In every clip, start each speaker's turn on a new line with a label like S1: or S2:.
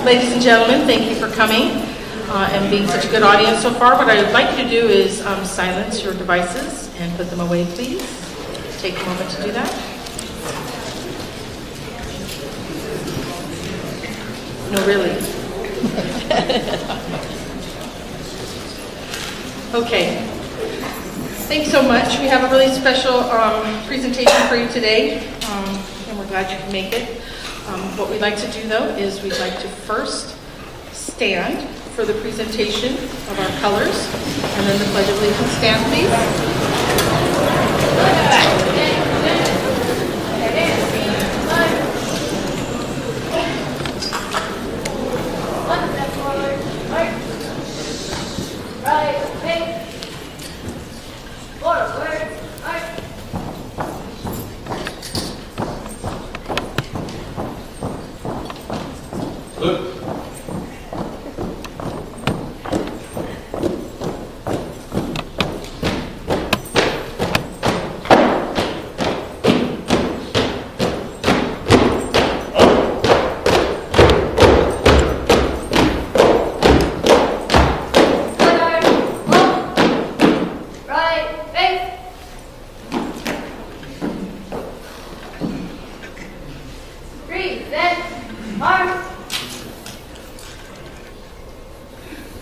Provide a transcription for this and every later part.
S1: Ladies and gentlemen, thank you for coming and being such a good audience so far. What I would like you to do is silence your devices and put them away, please. Take a moment to do that. No, really. Okay. Thanks so much. We have a really special presentation for you today, and we're glad you can make it. What we'd like to do, though, is we'd like to first stand for the presentation of our colors, and then the Pledge of Allegiance. Stand, please.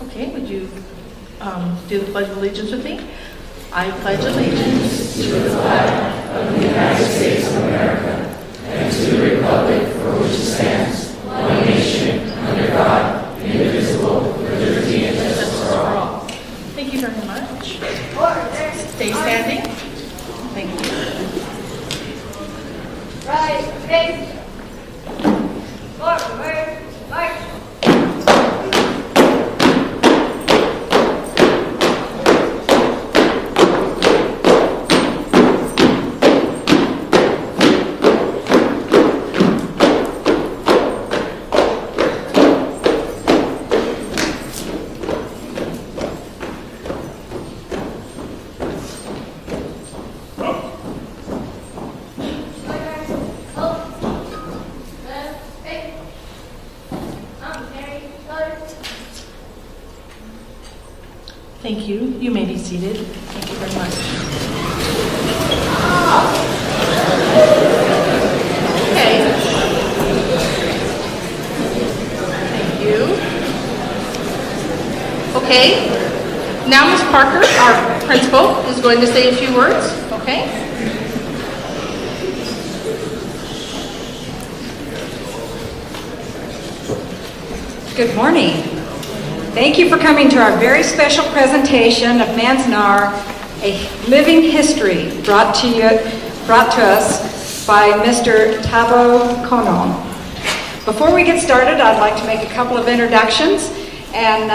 S1: Okay, would you do the Pledge of Allegiance with me? I pledge allegiance
S2: to the flag of the United States of America and to the republic for which it stands, one nation, under God, indivisible, with liberty and justice for all.
S1: Thank you very much. Stay standing. Thank you.
S3: Right, face. Forward, march.
S1: Thank you. You may be seated. Thank you very much. Okay. Thank you. Okay. Now Ms. Parker, our principal, is going to say a few words. Okay?
S4: Good morning. Thank you for coming to our very special presentation of Manzanar, a living history brought to us by Mr. Tabo Konon. Before we get started, I'd like to make a couple of introductions, and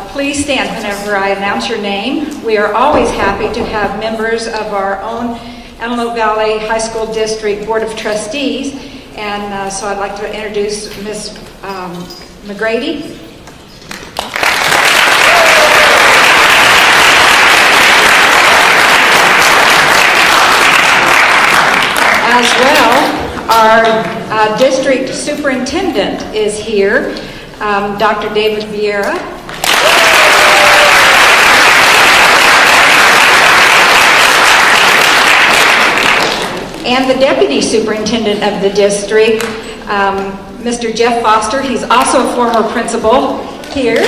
S4: please stand whenever I announce your name. We are always happy to have members of our own Antelope Valley High School District Board of Trustees, and so I'd like to introduce Ms. McGrady. As well, our district superintendent is here, Dr. David Vieira. And the deputy superintendent of the district, Mr. Jeff Foster. He's also a former principal here.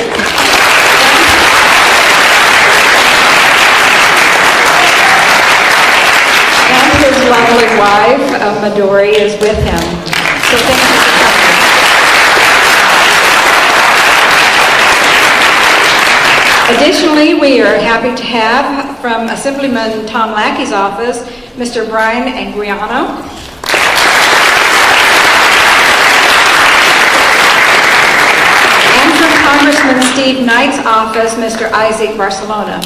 S4: His lovely wife, Midori, is with him. So thank you for coming. Additionally, we are happy to have from Assemblyman Tom Lackey's office, Mr. Brian Anguiano. And from Congressman Steve Knight's office, Mr. Isaac Barcelona.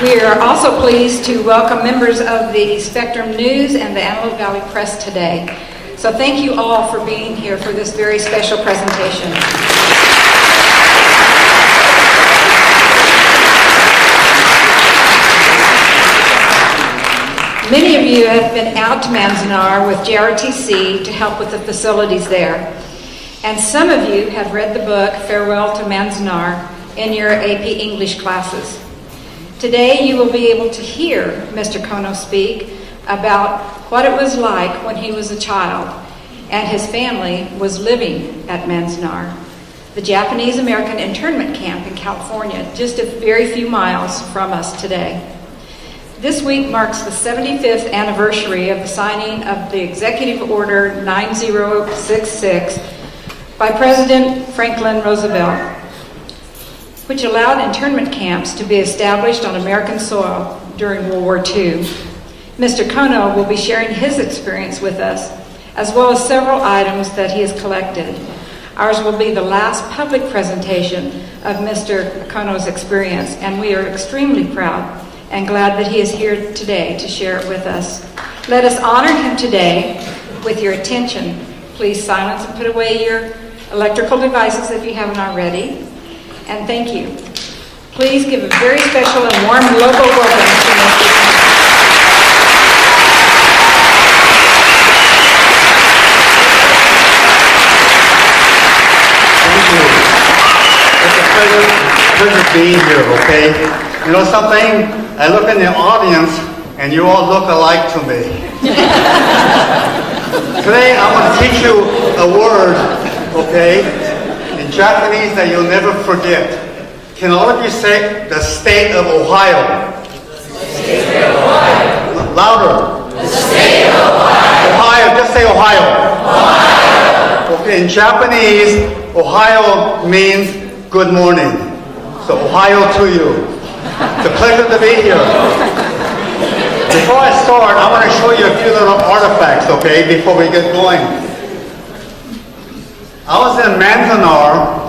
S4: We are also pleased to welcome members of the Spectrum News and the Antelope Valley Press today. So thank you all for being here for this very special presentation. Many of you have been out to Manzanar with JRTC to help with the facilities there. And some of you have read the book Farewell to Manzanar in your AP English classes. Today you will be able to hear Mr. Kono speak about what it was like when he was a child and his family was living at Manzanar, the Japanese-American internment camp in California, just a very few miles from us today. This week marks the 75th anniversary of the signing of the Executive Order 9066 by President Franklin Roosevelt, which allowed internment camps to be established on American soil during World War II. Mr. Kono will be sharing his experience with us, as well as several items that he has collected. Ours will be the last public presentation of Mr. Kono's experience, and we are extremely proud and glad that he is here today to share it with us. Let us honor him today with your attention. Please silence and put away your electrical devices if you haven't already. And thank you. Please give a very special and warm local welcome to Mr. Kono.
S5: It's a pleasure being here, okay? You know something? I look in the audience and you all look alike to me. Today I want to teach you a word, okay, in Japanese that you'll never forget. Can all of you say the state of Ohio?
S2: The state of Ohio.
S5: Louder.
S2: The state of Ohio.
S5: Ohio, just say Ohio.
S2: Ohio.
S5: Okay, in Japanese, Ohio means good morning. So Ohio to you. It's a pleasure to be here. Before I start, I want to show you a few little artifacts, okay, before we get going. I was in Manzanar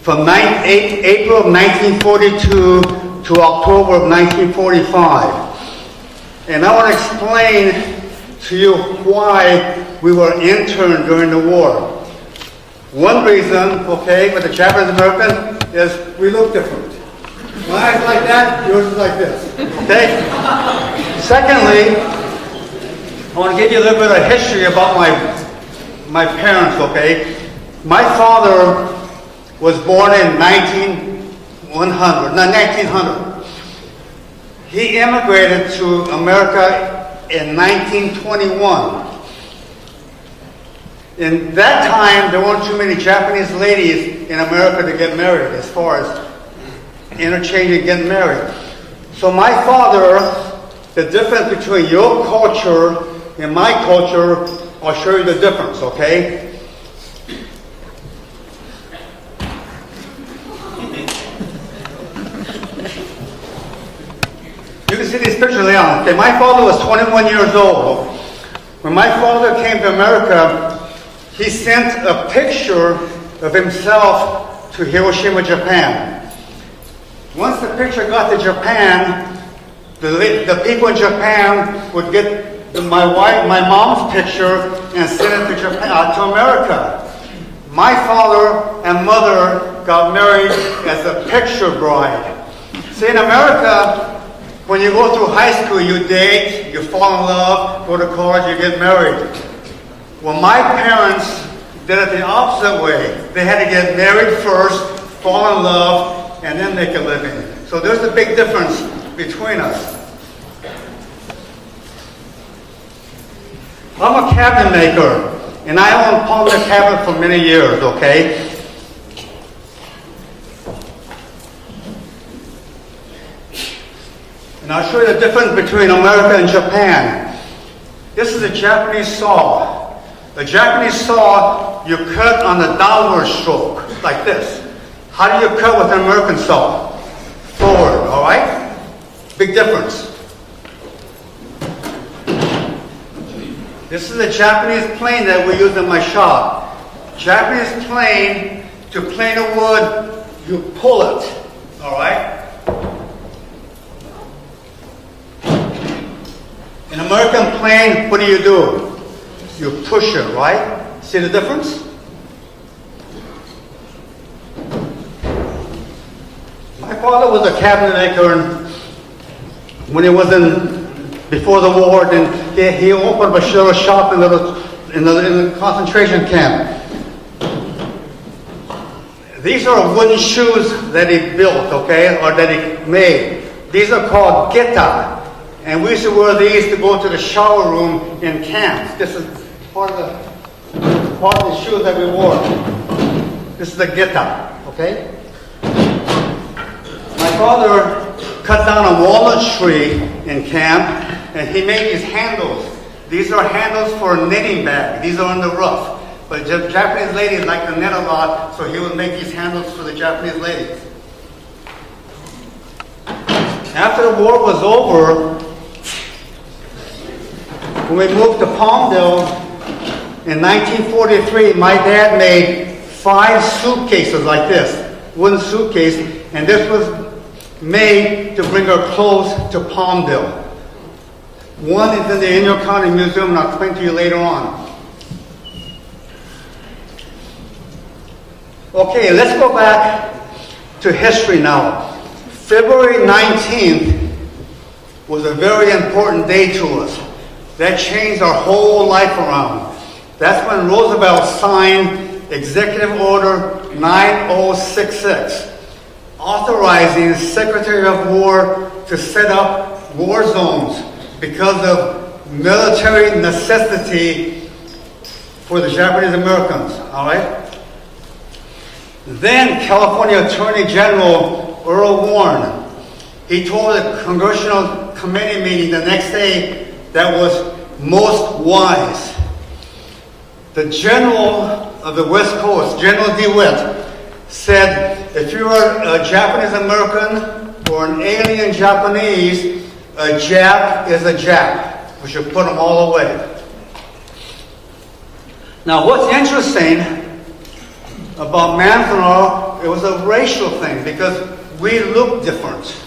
S5: from April of 1942 to October of 1945. And I want to explain to you why we were interned during the war. One reason, okay, with the Japanese American is we look different. My eyes like that, yours is like this. Okay? Secondly, I want to give you a little bit of history about my parents, okay? My father was born in 1900. He immigrated to America in 1921. In that time, there weren't too many Japanese ladies in America to get married, as far as interchanging getting married. So my father, the difference between your culture and my culture, I'll show you the difference, okay? You can see these pictures later on. Okay, my father was 21 years old. When my father came to America, he sent a picture of himself to Hiroshima, Japan. Once the picture got to Japan, the people in Japan would get my mom's picture and send it to Japan, to America. My father and mother got married as a picture bride. See, in America, when you go through high school, you date, you fall in love, go to college, you get married. Well, my parents did it the opposite way. They had to get married first, fall in love, and then make a living. So there's a big difference between us. I'm a cabinet maker, and I owned Palmer Cabinet for many years, okay? And I'll show you the difference between America and Japan. This is a Japanese saw. The Japanese saw, you cut on the downward stroke, like this. How do you cut with an American saw? Forward, all right? Big difference. This is a Japanese plane that we use in my shop. Japanese plane, to plane a wood, you pull it, all right? An American plane, what do? You push it, right? See the difference? My father was a cabinet maker when he was before the war, then he opened up a little shop in the concentration camp. These are wooden shoes that he built, okay, or that he made. These are called geta. And we used to wear these to go to the shower room in camps. This is part of the shoes that we wore. This is the geta, okay? My father cut down a walnut tree in camp, and he made these handles. These are handles for a knitting bag. These are on the roof. But Japanese ladies like to knit a lot, so he would make these handles for the Japanese ladies. After the war was over, when we moved to Palmdale in 1943, my dad made 5 suitcases like this, wooden suitcase, and this was made to bring our clothes to Palmdale. One is in the Inyo County Museum, and I'll explain to you later on. Okay, let's go back to history now. February 19th was a very important day to us. That changed our whole life around. That's when Roosevelt signed Executive Order 9066, authorizing Secretary of War to set up war zones because of military necessity for the Japanese Americans, all right? Then California Attorney General Earl Warren, he told a congressional committee meeting the next day that was most wise. The general of the West Coast, General DeWitt, said if you are a Japanese American or an alien Japanese, a Jap is a Jap. We should put them all away. Now what's interesting about Manzanar, it was a racial thing because we look different.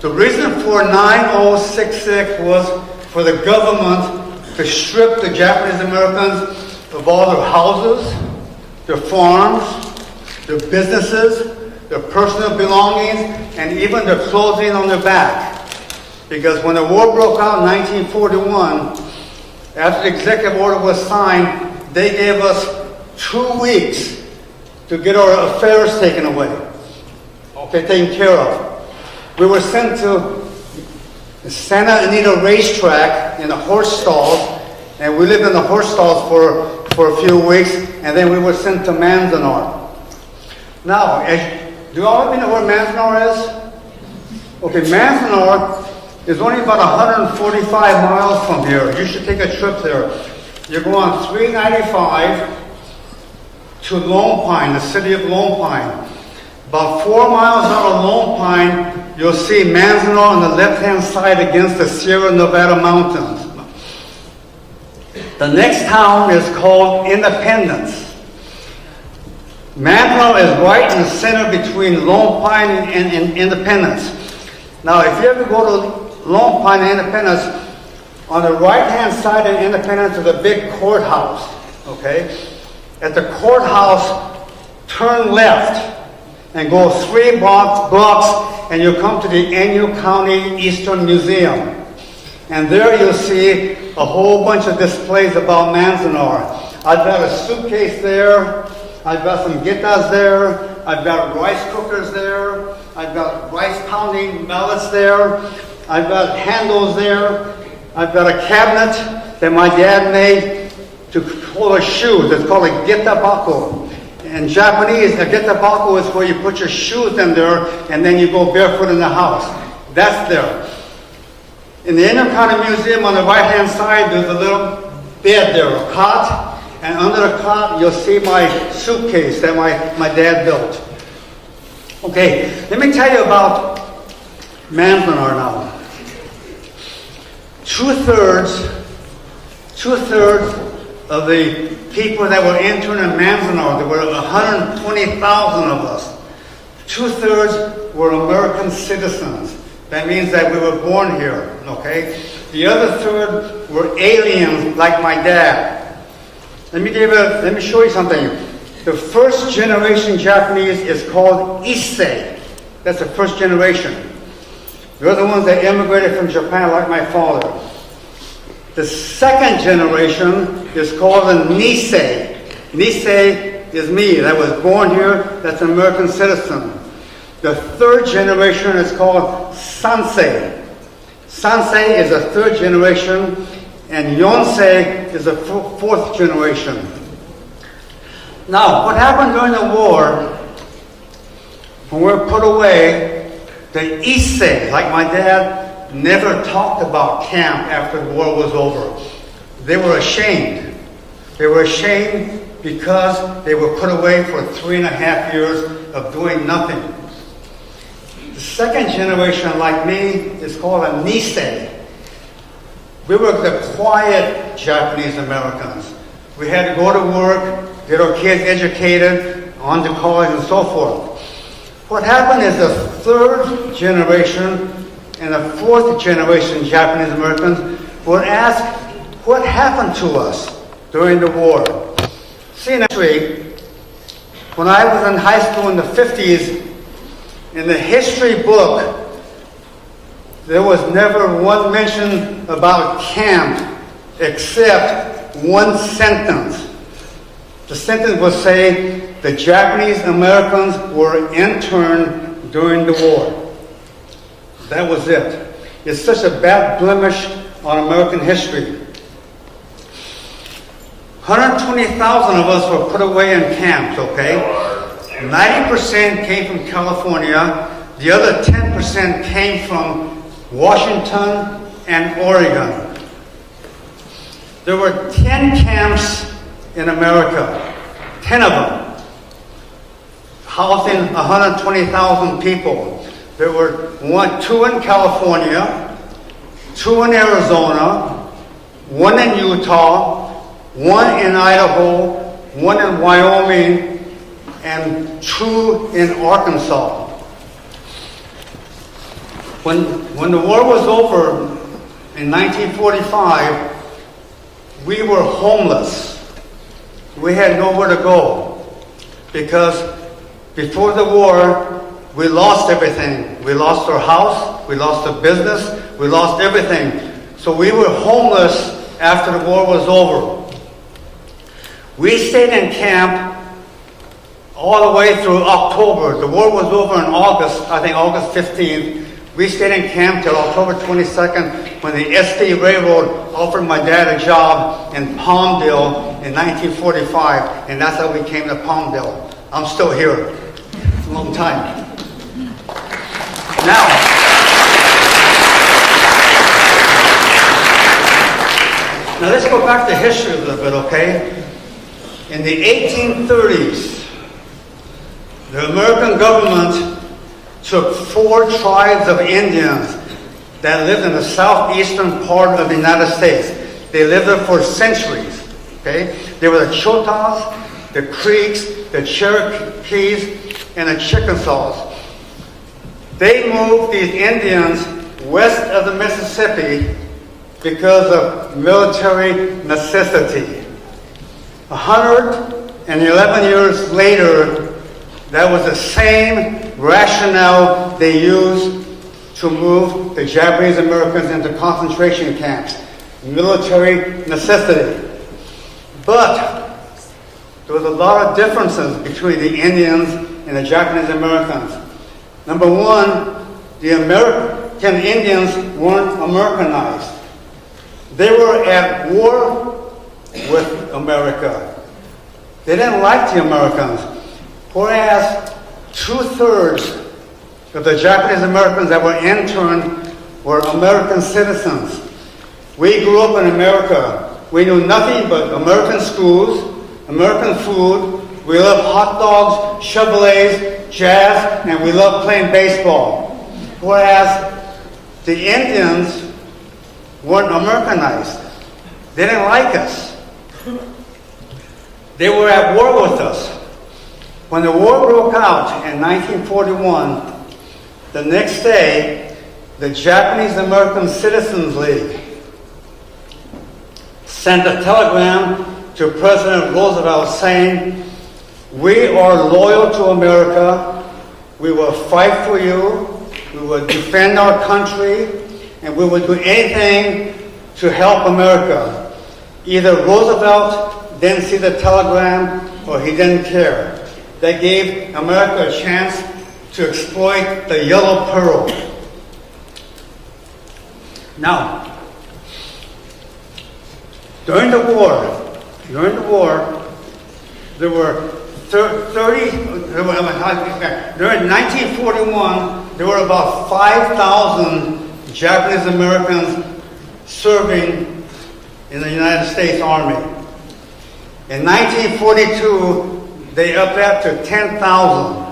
S5: The reason for 9066 was for the government to strip the Japanese Americans of all their houses, their farms, their businesses, their personal belongings, and even their clothing on their back. Because when the war broke out in 1941, after the executive order was signed, they gave us 2 weeks to get our affairs taken away, okay, taken care of. We were sent to the Santa Anita racetrack in the horse stalls, and we lived in the horse stalls for a few weeks, and then we were sent to Manzanar. Now, do you all know where Manzanar is? Okay, Manzanar is only about 145 miles from here. You should take a trip there. You go on 395 to Lone Pine, the city of Lone Pine. About 4 miles out of Lone Pine, you'll see Manzanar on the left-hand side against the Sierra Nevada mountains. The next town is called Independence. Manzanar is right in the center between Lone Pine and Independence. Now, if you ever go to Lone Pine and Independence, on the right-hand side of Independence is a big courthouse, okay? At the courthouse, turn left and go 3 blocks, and you'll come to the Inyo County Eastern Museum. And there you'll see a whole bunch of displays about Manzanar. I've got a suitcase there. I've got some guitars there. I've got rice cookers there. I've got rice pounding mallets there. I've got handles there. I've got a cabinet that my dad made to hold our shoes. It's called a getabako. In Japanese, a getabako is where you put your shoes in there and then you go barefoot in the house. That's there. In the Inyo County Museum on the right-hand side, there's a little bed there, a cot, and under the cot you'll see my suitcase that my dad built. Okay, let me tell you about Manzanar now. Two-thirds of the people that were interned in Manzanar, there were 120,000 of us. 2/3 were American citizens. That means that we were born here, okay? The other third were aliens like my dad. Let me show you something. The first generation Japanese is called Issei. That's the first generation. They're the ones that immigrated from Japan like my father. The second generation is called a Nisei. Nisei is me, that was born here, that's an American citizen. The third generation is called Sansei. Sansei is a third generation, and Yonsei is a fourth generation. Now, what happened during the war, when we were put away, the Issei, like my dad, never talked about camp after the war was over. They were ashamed. They were ashamed because they were put away for 3.5 years of doing nothing. The second generation, like me, is called a Nisei. We were the quiet Japanese Americans. We had to go to work, get our kids educated, on to college and so forth. What happened is the third generation and the fourth generation Japanese Americans would ask, what happened to us during the war? See, actually, when I was in high school in the 50s, in the history book, there was never one mention about camp except one sentence. The sentence would say, the Japanese Americans were interned during the war. That was it. It's such a bad blemish on American history. 120,000 of us were put away in camps, okay? 90% came from California. The other 10% came from Washington and Oregon. There were 10 camps in America, 10 of them, housing 120,000 people. There were two in California, 2 in Arizona, 1 in Utah, 1 in Idaho, 1 in Wyoming, and 2 in Arkansas. When the war was over in 1945, we were homeless. We had nowhere to go because before the war, we lost everything. We lost our house, we lost the business, we lost everything. So we were homeless after the war was over. We stayed in camp all the way through October. The war was over in August, I think August 15th. We stayed in camp till October 22nd when the SD Railroad offered my dad a job in Palmdale in 1945, and that's how we came to Palmdale. I'm still here. It's a long time. Now, let's go back to history a little bit, okay? In the 1830s, the American government took 4 tribes of Indians that lived in the southeastern part of the United States. They lived there for centuries, okay? They were the Choctaws, the Creeks, the Cherokees, and the Chickasaws. They moved these Indians west of the Mississippi because of military necessity. 111 years later, that was the same rationale they used to move the Japanese Americans into concentration camps. Military necessity. But there was a lot of differences between the Indians and the Japanese Americans. Number one, the American Indians weren't Americanized. They were at war with America. They didn't like the Americans. Whereas 2/3 of the Japanese Americans that were interned were American citizens. We grew up in America. We knew nothing but American schools, American food. We loved hot dogs, Chevrolets, jazz, and we loved playing baseball. Whereas the Indians weren't Americanized. They didn't like us. They were at war with us. When the war broke out in 1941, the next day, the Japanese American Citizens League sent a telegram to President Roosevelt saying, "We are loyal to America. We will fight for you. We will defend our country, and we will do anything to help America. Either Roosevelt didn't see the telegram or he didn't care. They gave America a chance to exploit the yellow pearl. Now, during the war, there were during 1941, there were about 5,000 Japanese Americans serving in the United States Army. In 1942, they upped that to 10,000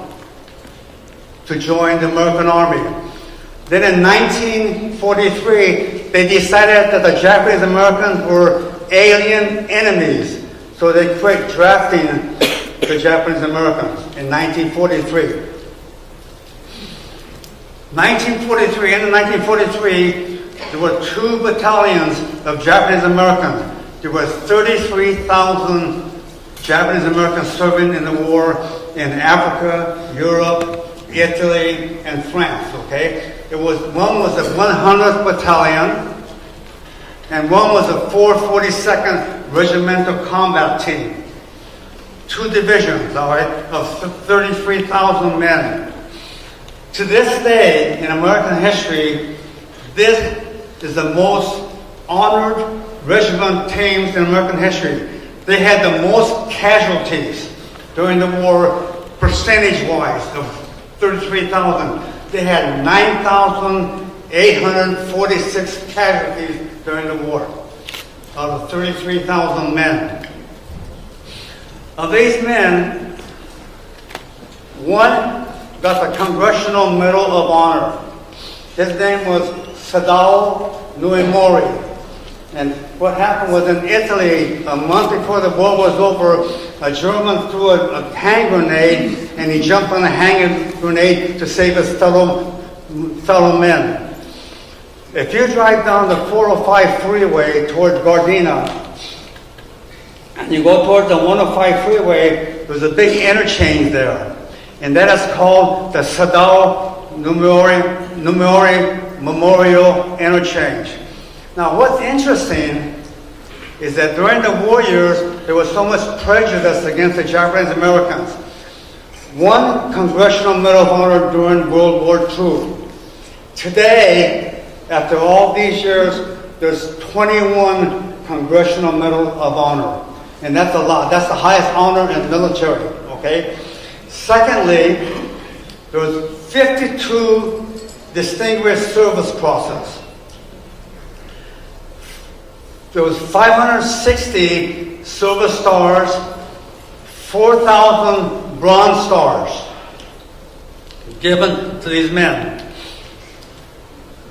S5: to join the American Army. Then in 1943, they decided that the Japanese Americans were alien enemies, so they quit drafting the Japanese Americans in 1943. In 1943, there were 2 battalions of Japanese Americans. There were 33,000 Japanese Americans serving in the war in Africa, Europe, Italy, and France, okay? One was the 100th Battalion, and one was the 442nd Regimental Combat Team. 2 divisions, all right, of 33,000 men. To this day, in American history, this is the most honored regiment teams in American history. They had the most casualties during the war, percentage-wise, of 33,000. They had 9,846 casualties during the war, out of 33,000 men. Of these men, one got the Congressional Medal of Honor. His name was Sadao Nuemori. And what happened was in Italy, a month before the war was over, a German threw a hand grenade, and he jumped on a hand grenade to save his fellow men. If you drive down the 405 freeway towards Gardena, and you go towards the 105 freeway, there's a big interchange there. And that is called the Sadao Nuemori Memorial Interchange. Now, what's interesting is that during the war years, there was so much prejudice against the Japanese Americans. One Congressional Medal of Honor during World War II. Today, after all these years, there's 21 Congressional Medal of Honor. And that's a lot. That's the highest honor in the military, okay? Secondly, there was 52 Distinguished Service Crosses. There was 560 Silver Stars, 4,000 Bronze Stars given to these men.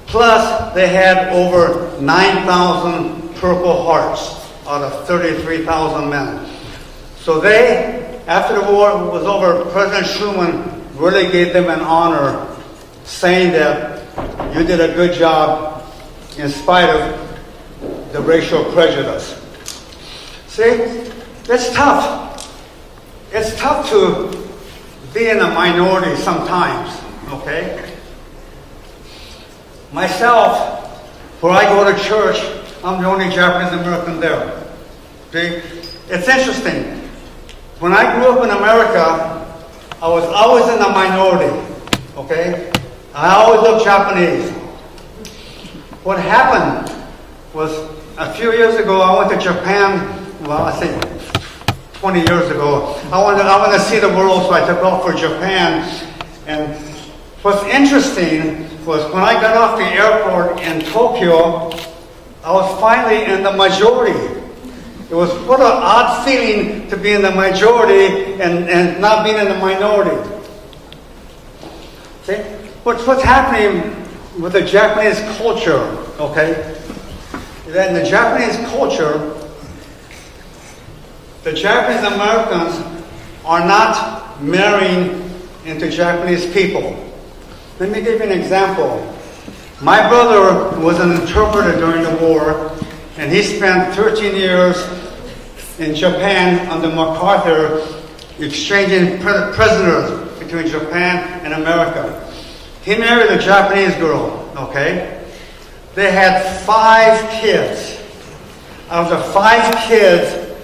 S5: Plus, they had over 9,000 Purple Hearts out of 33,000 men. So they, after the war was over, President Truman really gave them an honor, saying that you did a good job in spite of the racial prejudice. See, it's tough. It's tough to be in a minority sometimes, okay? Myself, where I go to church, I'm the only Japanese American there. See? It's interesting. When I grew up in America, I was always in the minority, okay? I always looked Japanese. What happened was a few years ago, I went to Japan, well, I think 20 years ago. I wanted to see the world, so I took off for Japan. And what's interesting was when I got off the airport in Tokyo, I was finally in the majority. It was what an odd feeling to be in the majority and not being in the minority. See? What's happening with the Japanese culture, okay? That in the Japanese culture, the Japanese Americans are not marrying into Japanese people. Let me give you an example. My brother was an interpreter during the war, and he spent 13 years in Japan under MacArthur exchanging prisoners between Japan and America. He married a Japanese girl, okay? they had 5 kids. Out of the 5 kids,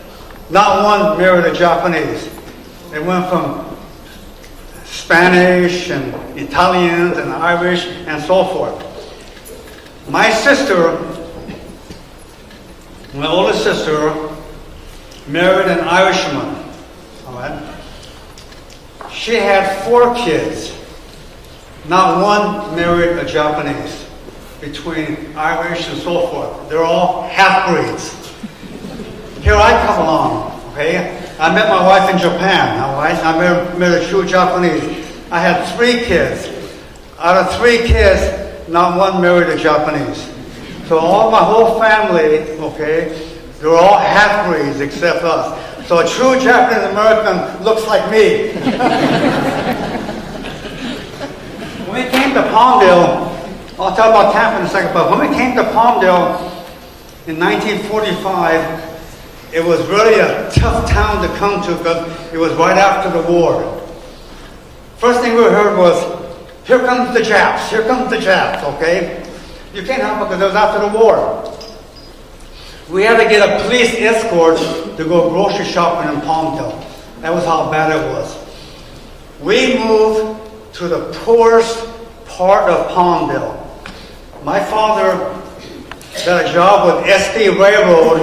S5: not one married a Japanese. They went from Spanish and Italians and Irish and so forth. My sister, my oldest sister, married an Irishman. All right? She had 4 kids. Not one married a Japanese. Between Irish and so forth. They're all half-breeds. Here I come along, okay? I met my wife in Japan, all right? I met a true Japanese. I had 3 kids. Out of 3 kids, not one married a Japanese. So my whole family, okay, they're all half-breeds except us. So a true Japanese American looks like me. When we came to Palmdale, I'll talk about Tampa in a second, but when we came to Palmdale in 1945, it was really a tough town to come to because it was right after the war. First thing we heard was, here comes the Japs, here comes the Japs, okay? You can't help it because it was after the war. We had to get a police escort to go grocery shopping in Palmdale. That was how bad it was. We moved to the poorest part of Palmdale. My father got a job with SD Railroad,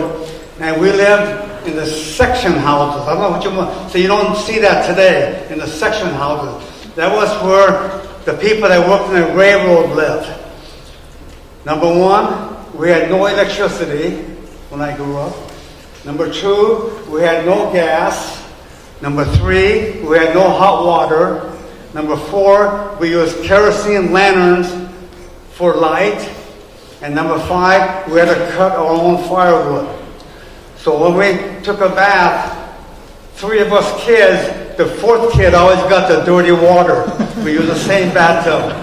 S5: and we lived in the section houses. I don't know what you want. So you don't see that today, in the section houses. That was where the people that worked in the railroad lived. Number 1, we had no electricity when I grew up. Number 2, we had no gas. Number 3, we had no hot water. Number 4, we used kerosene lanterns for light. And number 5, we had to cut our own firewood. So when we took a bath, 3 of us kids, the 4th kid always got the dirty water. We used the same bathtub.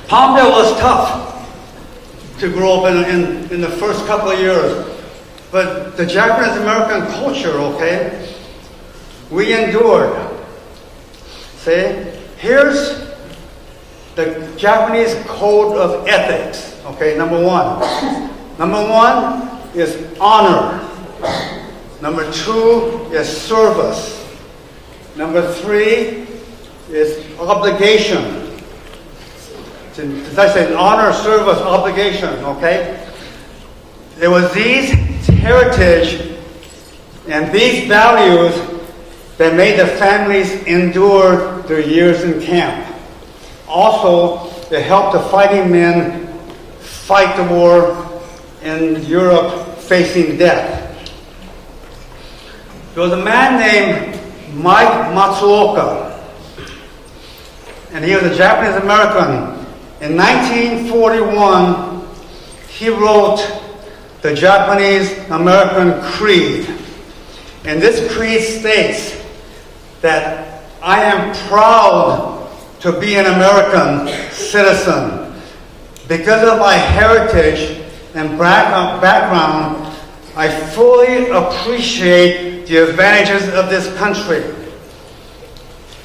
S5: Palmdale was tough to grow up in the first couple of years. But the Japanese American culture, okay, we endured. See, here's the Japanese code of ethics. Okay, number 1. Number 1 is honor. Number 2 is service. Number 3 is obligation. As I said, honor, service, obligation, okay? It was these heritage and these values that made the families endure their years in camp. Also, they helped the fighting men fight the war in Europe facing death. There was a man named Mike Matsuoka, and he was a Japanese American. In 1941, he wrote the Japanese American Creed. And this creed states that I am proud to be an American citizen. Because of my heritage and background, I fully appreciate the advantages of this country.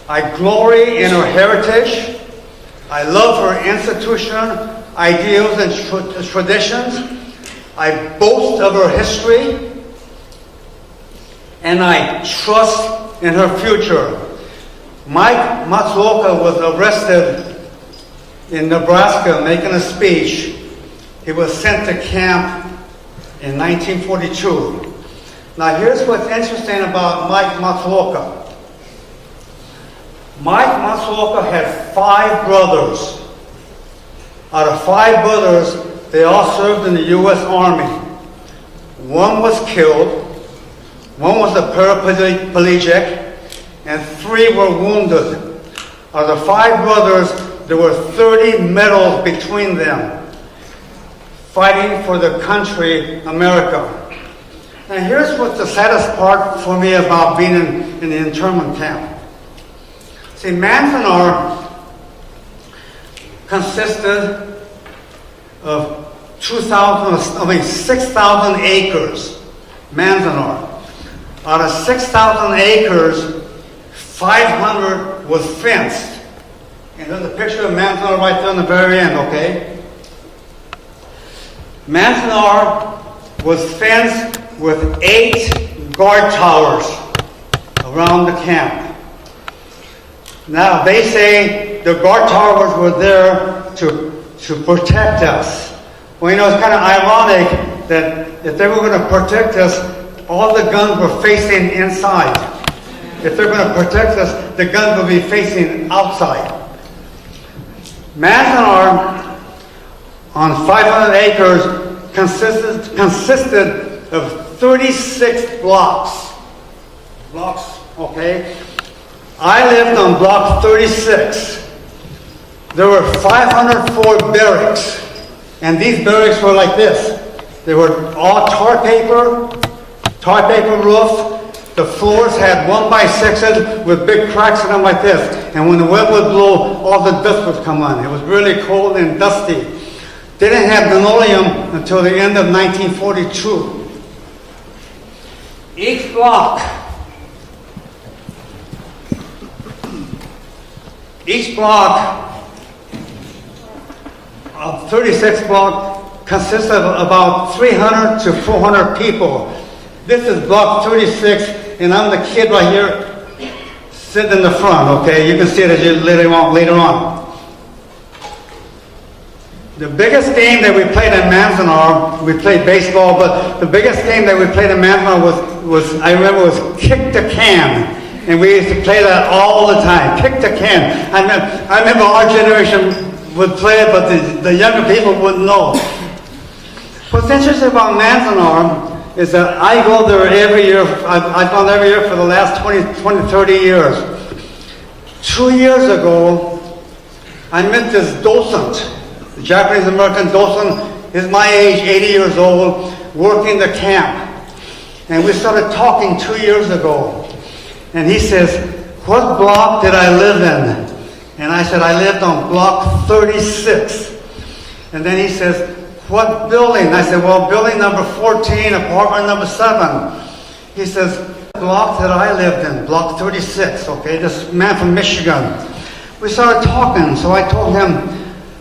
S5: I glory in her heritage. I love her institution, ideals, and traditions. I boast of her history. And I trust in her future. Mike Matsuoka was arrested in Nebraska making a speech. He was sent to camp in 1942. Now here's what's interesting about Mike Matsuoka. Mike Matsuoka had 5 brothers. Out of 5 brothers, they all served in the U.S. Army. 1 was killed, 1 was a paraplegic, and 3 were wounded. Out of the 5 brothers, there were 30 medals between them, fighting for the country, America. And here's what's the saddest part for me about being in the internment camp. See, Manzanar consisted of 6,000 acres. Manzanar. Out of 6,000 acres, 500 was fenced. And there's a picture of Manzanar right there on the very end, okay? Manzanar was fenced with 8 guard towers around the camp. Now, they say the guard towers were there to protect us. Well, you know, it's kind of ironic that if they were going to protect us, all the guns were facing inside. If they're going to protect us, the guns will be facing outside. Manzanar, on 500 acres, consisted of 36 blocks. Okay? I lived on block 36. There were 504 barracks, and these barracks were like this. They were all tar paper roof. The floors had 1x6s with big cracks in them like this. And when the wind would blow, all the dust would come on. It was really cold and dusty. They didn't have linoleum until the end of 1942. Each block of 36 block consists of about 300 to 400 people. This is block 36, and I'm the kid right here sitting in the front, okay? You can see it as you later on. The biggest game that we played in Manzanar, we played baseball, but the biggest game that we played in Manzanar was kick the can. And we used to play that all the time, kick the can. I remember our generation would play it, but the younger people wouldn't know. What's interesting about Manzanar is that I go there every year. I've gone every year for the last 20, 30 years. 2 years ago, I met this docent, the Japanese-American docent. He's my age, 80 years old, working the camp. And we started talking 2 years ago. And he says, "What block did I live in?" And I said, "I lived on block 36. And then he says, "What building?" I said, "Well, building number 14, apartment number 7. He says, "Block that I lived in, block 36, okay, this man from Michigan." We started talking, so I told him,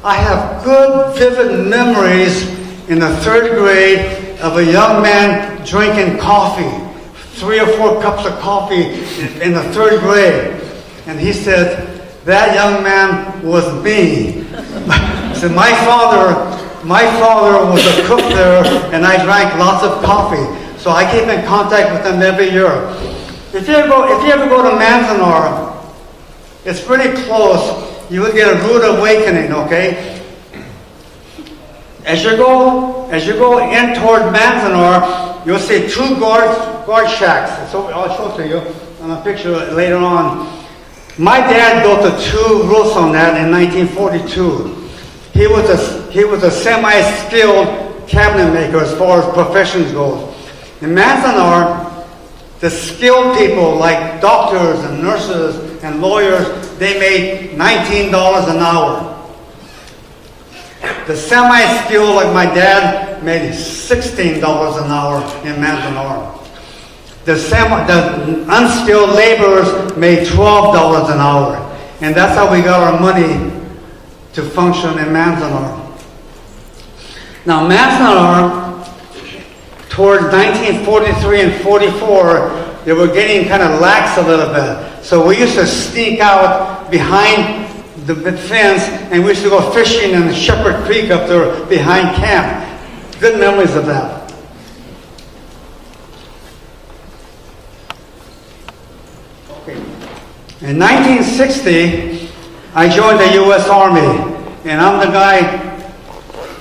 S5: I have good, vivid memories in the 3rd grade of a young man drinking coffee, 3 or 4 cups of coffee in the 3rd grade. And he said, that young man was me. He said, my father was a cook there, and I drank lots of coffee. So I keep in contact with him every year. If you ever go to Manzanar, it's pretty close. You will get a rude awakening, okay? As you go in toward Manzanar, you'll see 2 guard shacks. So I'll show it to you on a picture later on. My dad built the 2 roofs on that in 1942. He was a semi-skilled cabinet maker as far as professions goes. In Manzanar, the skilled people like doctors and nurses and lawyers, they made $19 an hour. The semi-skilled like my dad made $16 an hour in Manzanar. The unskilled laborers made $12 an hour. And that's how we got our money to function in Manzanar. Now Manzanar, towards 1943 and 44, they were getting kind of lax a little bit. So we used to sneak out behind the fence, and we used to go fishing in Shepherd Creek up there behind camp. Good memories of that. Okay. In 1960, I joined the U.S. Army, and I'm the guy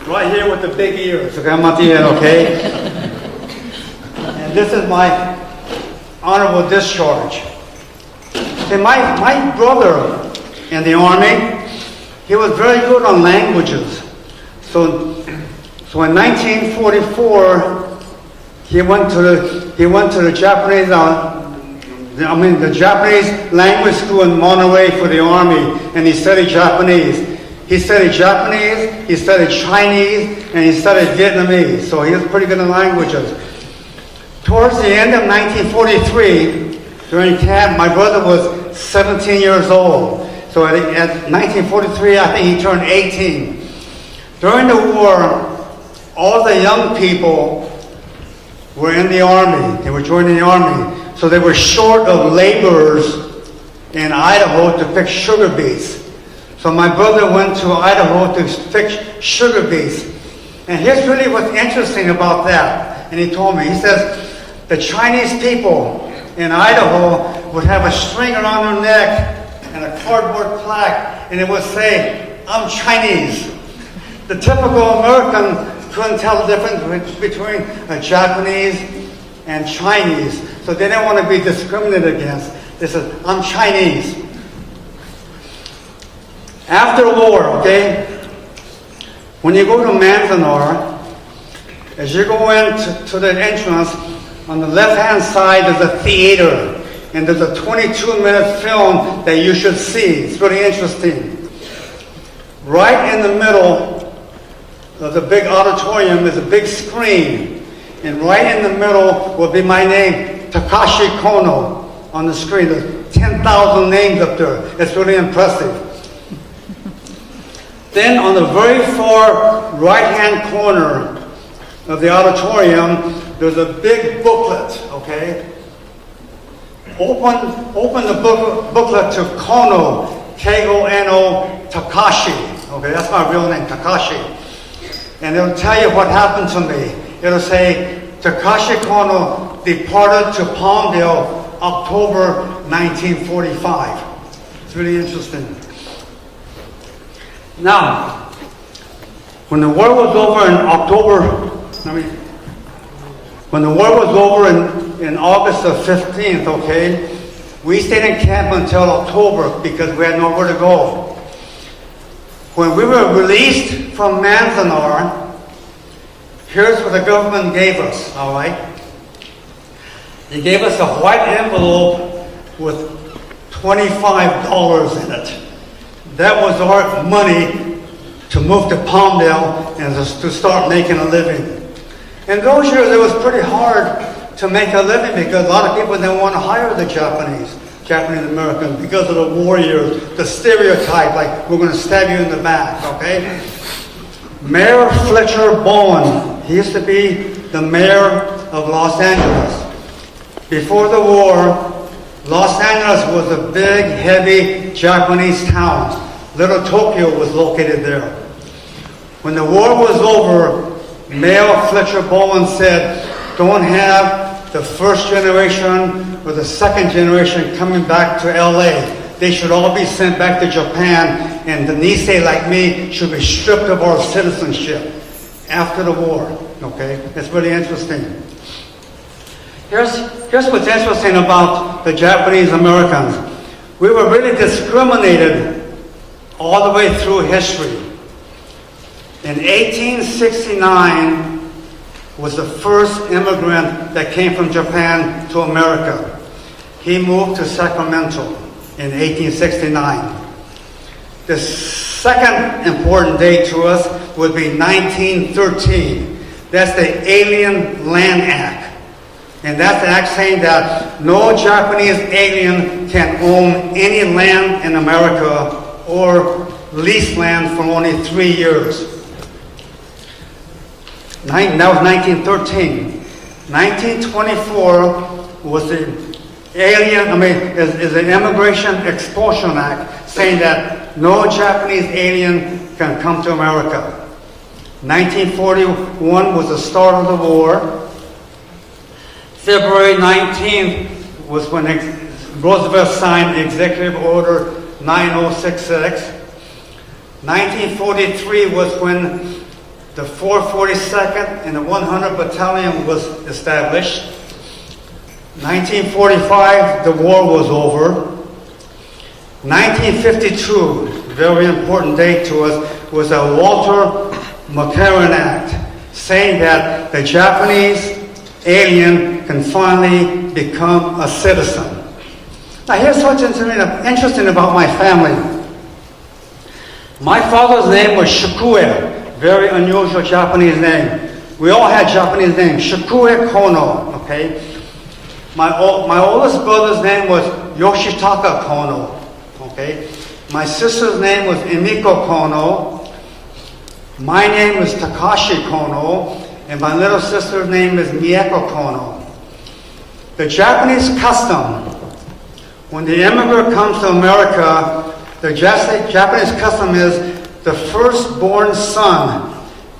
S5: right here with the big ears. Okay, I'm at the end, okay? And this is my honorable discharge. See, my brother in the Army, he was very good on languages. So in 1944, he went to the Japanese, the Japanese language school in Monterey for the Army, and he studied Japanese. He studied Japanese, he studied Chinese, and he studied Vietnamese. So he was pretty good in languages. Towards the end of 1943, during camp, my brother was 17 years old. So at 1943, I think he turned 18. During the war, all the young people were in the army. They were joining the army. So they were short of laborers in Idaho to pick sugar beets. So my brother went to Idaho to pick sugar beets. And here's really what's interesting about that. And he told me, he says, the Chinese people in Idaho would have a string around their neck and a cardboard plaque, and it would say, I'm Chinese. The typical American couldn't tell the difference between a Japanese and Chinese. So they didn't want to be discriminated against. They said, I'm Chinese. After the war, okay, when you go to Manzanar, as you go into the entrance, on the left-hand side there's a theater, and there's a 22-minute film that you should see. It's really interesting. Right in the middle of the big auditorium is a big screen, and right in the middle will be my name, Takashi Kono, on the screen. There's 10,000 names up there. It's really impressive. Then on the very far right-hand corner of the auditorium, there's a big booklet, okay? Open the booklet to Kono, K-O-N-O, Takashi. Okay, that's my real name, Takashi. And it'll tell you what happened to me. It'll say, Takashi Kono departed to Palmdale, October 1945. It's really interesting. Now, when the war was over in August of 15th, okay, we stayed in camp until October because we had nowhere to go. When we were released from Manzanar, here's what the government gave us, all right? They gave us a white envelope with $25 in it. That was our money to move to Palmdale and to start making a living. In those years, it was pretty hard to make a living because a lot of people didn't want to hire the Japanese Americans because of the war years, the stereotype, like we're going to stab you in the back, okay? Mayor Fletcher Bowen, he used to be the mayor of Los Angeles. Before the war, Los Angeles was a big, heavy Japanese town. Little Tokyo was located there. When the war was over, Mayor Fletcher Bowen said, don't have the first generation or the second generation coming back to LA. They should all be sent back to Japan, and the Nisei like me should be stripped of our citizenship after the war. Okay? It's really interesting. Here's what's interesting about the Japanese Americans. We were really discriminated all the way through history. In 1869 was the first immigrant that came from Japan to America. He moved to Sacramento in 1869. The second important date to us would be 1913. That's the Alien Land Act. And that's the act saying that no Japanese alien can own any land in America or lease land for only 3 years. That was 1913. 1924 was the is the Immigration Expulsion Act saying that no Japanese alien can come to America. 1941 was the start of the war. February 19th was when Roosevelt signed the Executive Order 9066. 1943 was when the 442nd and the 100th Battalion was established. 1945, the war was over. 1952, very important date to us, was a Walter McCarran Act, saying that the Japanese alien can finally become a citizen. Now here's what's interesting about my family. My father's name was Shikue, very unusual Japanese name. We all had Japanese names, Shikue Kono, okay? My oldest brother's name was Yoshitaka Kono, okay? My sister's name was Emiko Kono. My name is Takashi Kono, and my little sister's name is Mieko Kono. The Japanese custom, when the immigrant comes to America, the Japanese custom is the firstborn son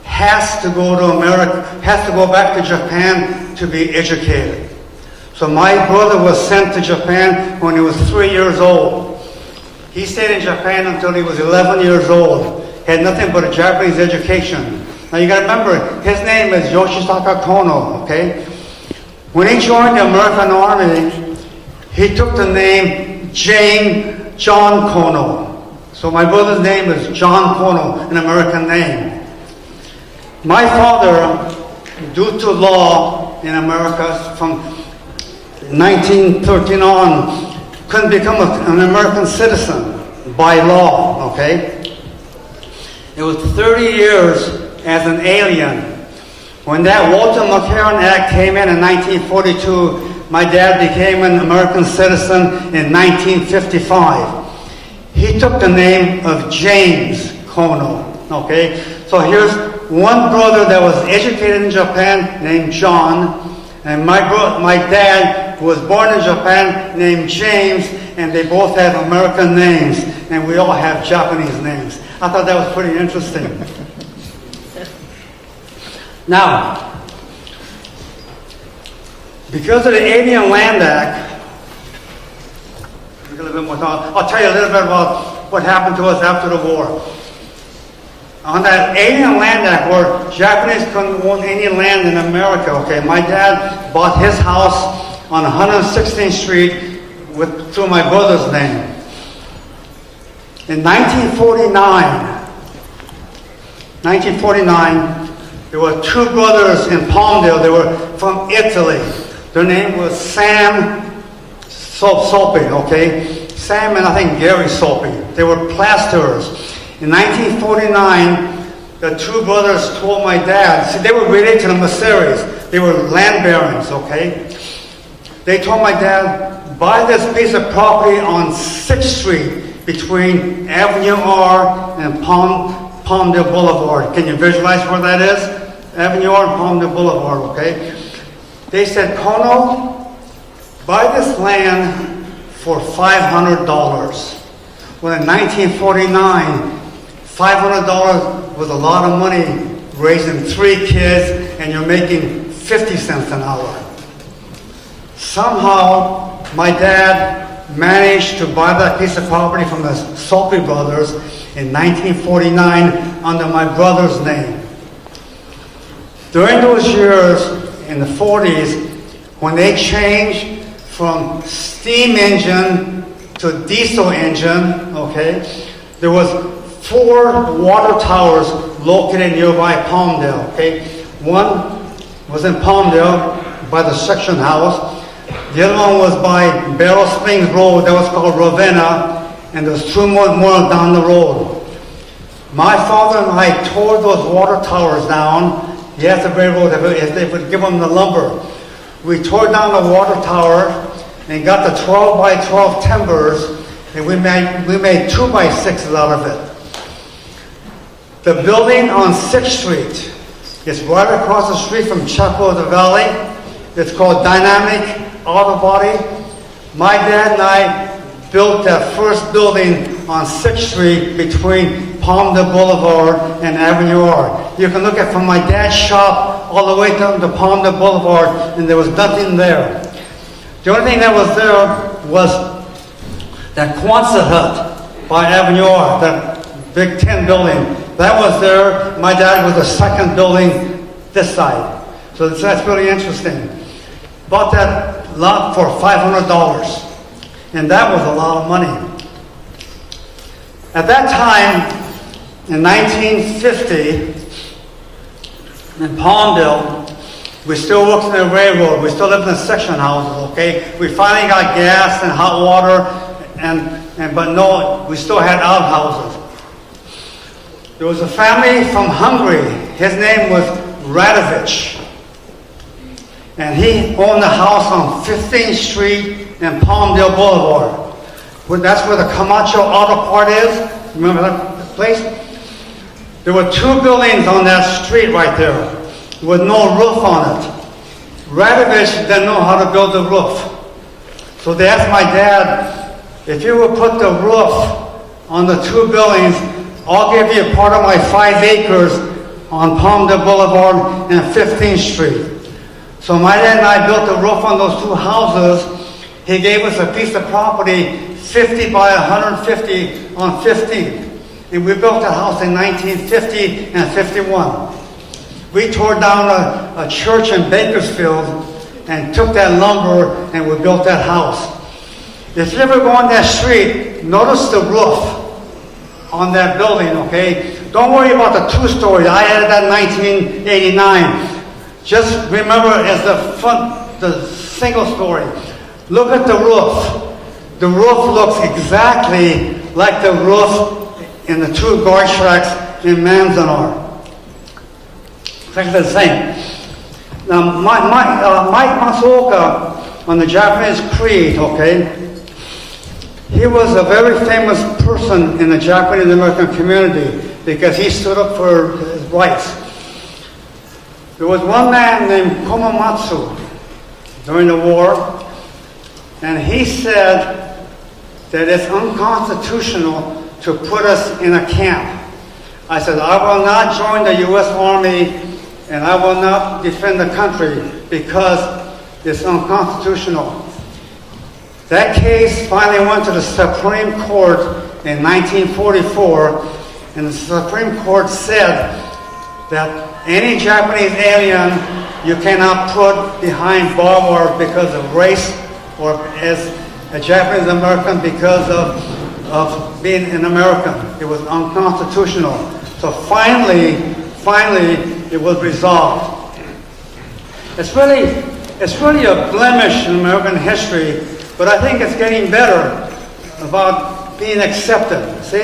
S5: has to go to America, has to go back to Japan to be educated. So my brother was sent to Japan when he was 3 years old. He stayed in Japan until he was 11 years old. Had nothing but a Japanese education. Now you got to remember, his name is Yoshitaka Kono, okay? When he joined the American Army, he took the name John Kono. So my brother's name is John Kono, an American name. My father, due to law in America from 1913 on, couldn't become an American citizen by law, okay? It was 30 years as an alien. When that Walter McCarran Act came in 1942, my dad became an American citizen in 1955. He took the name of James Kono, okay? So here's one brother that was educated in Japan named John, and my dad was born in Japan named James, and they both have American names, and we all have Japanese names. I thought that was pretty interesting. Now, because of the Alien Land Act, I'll tell you a little bit about what happened to us after the war. On that Alien Land Act, where Japanese couldn't own any land in America, okay, my dad bought his house on 116th Street through my brother's name. In 1949, there were two brothers in Palmdale. They were from Italy. Their name was Sam Sopi, okay? Sam and I think Gary Sopi. They were plasterers. In 1949, the two brothers told my dad, see, they were related to the Masseris. They were land barons, okay? They told my dad, buy this piece of property on 6th Street between Avenue R and Palmdale Boulevard. Can you visualize where that is? Avenue R and Palmdale Boulevard, okay? They said, Kono, buy this land for $500. Well, in 1949, $500 was a lot of money, raising 3 kids, and you're making 50 cents an hour. Somehow, my dad managed to buy that piece of property from the Sopi brothers in 1949 under my brother's name. During those years, in the 40s, when they changed from steam engine to diesel engine, okay, there was 4 water towers located nearby Palmdale, okay. One was in Palmdale by the section house. The other one was by Barrel Springs Road, that was called Ravenna, and there's 2 more down the road. My father and I tore those water towers down. He asked the railroad if they would give him the lumber. We tore down the water tower and got the 12 by 12 timbers, and we made 2 by 6s out of it. The building on 6th Street is right across the street from Chapel of the Valley. It's called Dynamic Auto Body. My dad and I built that first building on 6th Street between Palmdale Boulevard and Avenue R. You can look at from my dad's shop all the way down to Palmdale Boulevard, and there was nothing there. The only thing that was there was that Quonset hut by Avenue R, that big tin building. That was there. My dad was the second building this side. So that's really interesting. Bought that lot for $500. And that was a lot of money. At that time, in 1950, in Palmdale, we still worked in the railroad. We still lived in section houses, okay? We finally got gas and hot water, but no, we still had outhouses. There was a family from Hungary. His name was Radovich. And he owned a house on 15th Street and Palmdale Boulevard. That's where the Camacho Auto Part is. Remember that place? There were 2 buildings on that street right there with no roof on it. Radovich didn't know how to build the roof. So they asked my dad, if you would put the roof on the 2 buildings, I'll give you part of my 5 acres on Palmdale Boulevard and 15th Street. So my dad and I built the roof on those 2 houses. He gave us a piece of property, 50 by 150 on 15th. And we built the house in 1950 and 51. We tore down a church in Bakersfield and took that lumber and we built that house. If you ever go on that street, notice the roof on that building, okay? Don't worry about the 2-story. I added that in 1989. Just remember as the single story. Look at the roof. The roof looks exactly like the roof in the 2 guard tracks in Manzanar. Exactly the same. Now, Mike Matsuoka on the Japanese Creed, okay? He was a very famous person in the Japanese American community because he stood up for his rights. There was one man named Komamatsu during the war, and he said that it's unconstitutional to put us in a camp. I said, I will not join the U.S. Army and I will not defend the country because it's unconstitutional. That case finally went to the Supreme Court in 1944, and the Supreme Court said that any Japanese alien you cannot put behind barbed wire because of race or as a Japanese American because of being an American. It was unconstitutional. So finally, it was resolved. It's really a blemish in American history, but I think it's getting better about being accepted. See?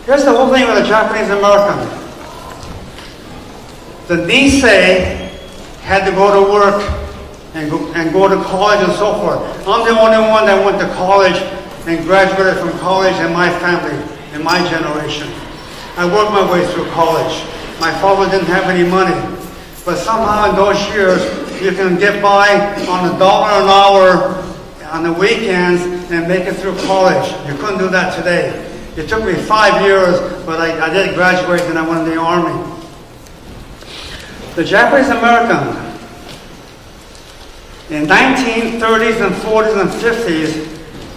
S5: Here's the whole thing with the Japanese American. The Nisei had to go to work and go to college and so forth. I'm the only one that went to college and graduated from college in my family, in my generation. I worked my way through college. My father didn't have any money, but somehow in those years you can get by on $1 an hour on the weekends and make it through college. You couldn't do that today. It took me 5 years, but I did graduate and I went in the Army. The Japanese American, in 1930s and 40s and 50s,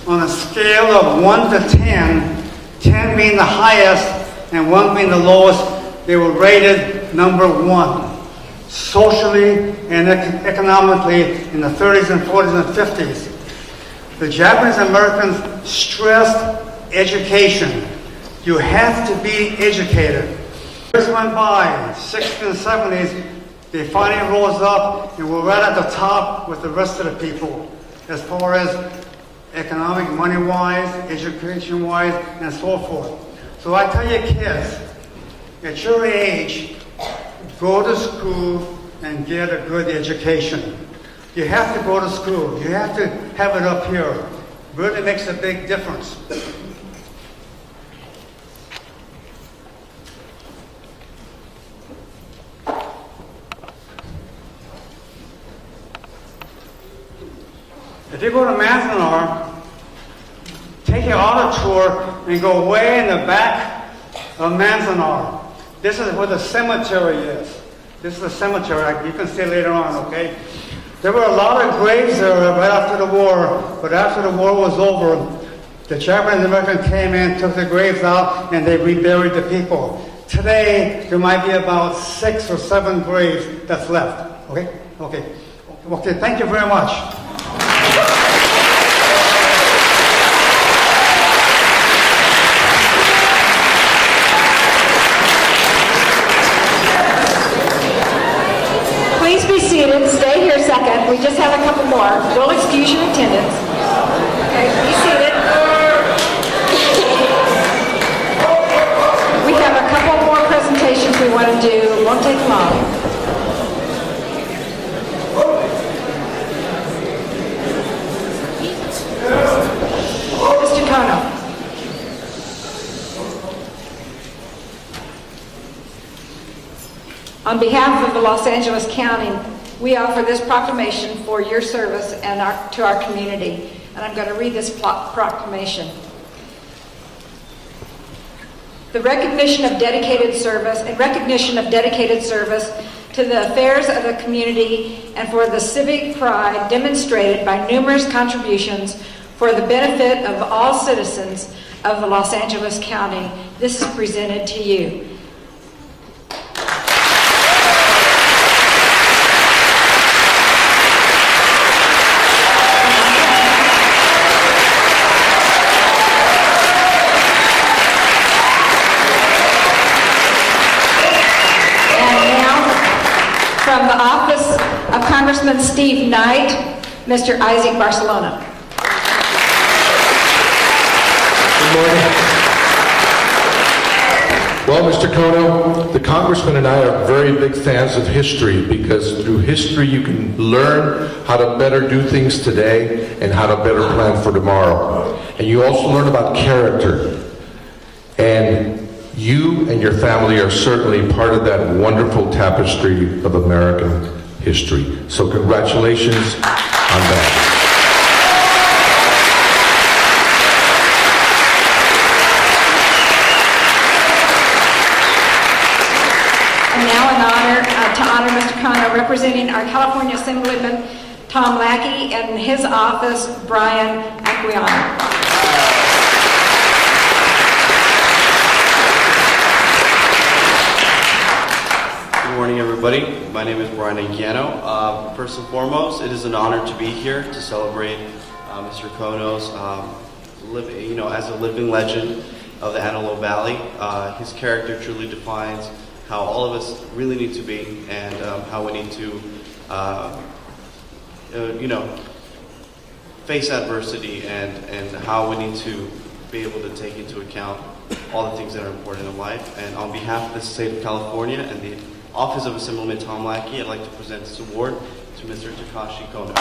S5: on a scale of 1 to 10, 10 being the highest and 1 being the lowest, they were rated number 1. Socially and economically in the 30s and 40s and 50s. The Japanese Americans stressed education. You have to be educated. Years went by, 60s and 70s, they finally rose up and were right at the top with the rest of the people as far as economic, money-wise, education-wise, and so forth. So I tell you kids, at your age, go to school and get a good education. You have to go to school. You have to have it up here. It really makes a big difference. If you go to Manzanar, take your auto tour and go way in the back of Manzanar. This is where the cemetery is. This is the cemetery. You can see later on, okay? There were a lot of graves there right after the war, but after the war was over, the Japanese Americans came in, took the graves out, and they reburied the people. Today, there might be about 6 or 7 graves that's left. Okay? Okay. Okay, thank you very much.
S4: Please be seated. Stay here a second. We just have a couple more. We'll excuse your attendance. Okay, be seated. We have a couple more presentations we want to do. It won't take long. On behalf of the Los Angeles County, we offer this proclamation for your service and to our community. And I'm going to read this proclamation. The recognition of dedicated service to the affairs of the community and for the civic pride demonstrated by numerous contributions for the benefit of all citizens of the Los Angeles County. This is presented to you. From the office of Congressman Steve Knight, Mr. Isaac Barcelona.
S6: Good morning. Well, Mr. Kono, the Congressman and I are very big fans of history because through history you can learn how to better do things today and how to better plan for tomorrow. And you also learn about character. And you and your family are certainly part of that wonderful tapestry of American history. So congratulations on that.
S4: And now to honor Mr. Kono, representing our California Assemblyman Tom Lackey and his office, Brian Acquiano.
S7: Good morning, everybody. My name is Brian Anguiano. First and foremost, it is an honor to be here to celebrate Mr. Kono's, as a living legend of the Antelope Valley. His character truly defines how all of us really need to be and how we need to, face adversity and how we need to be able to take into account all the things that are important in life. And on behalf of the state of California and the Office of Assemblyman Tom Lackey, I'd like to present this award to Mr. Takashi Kono.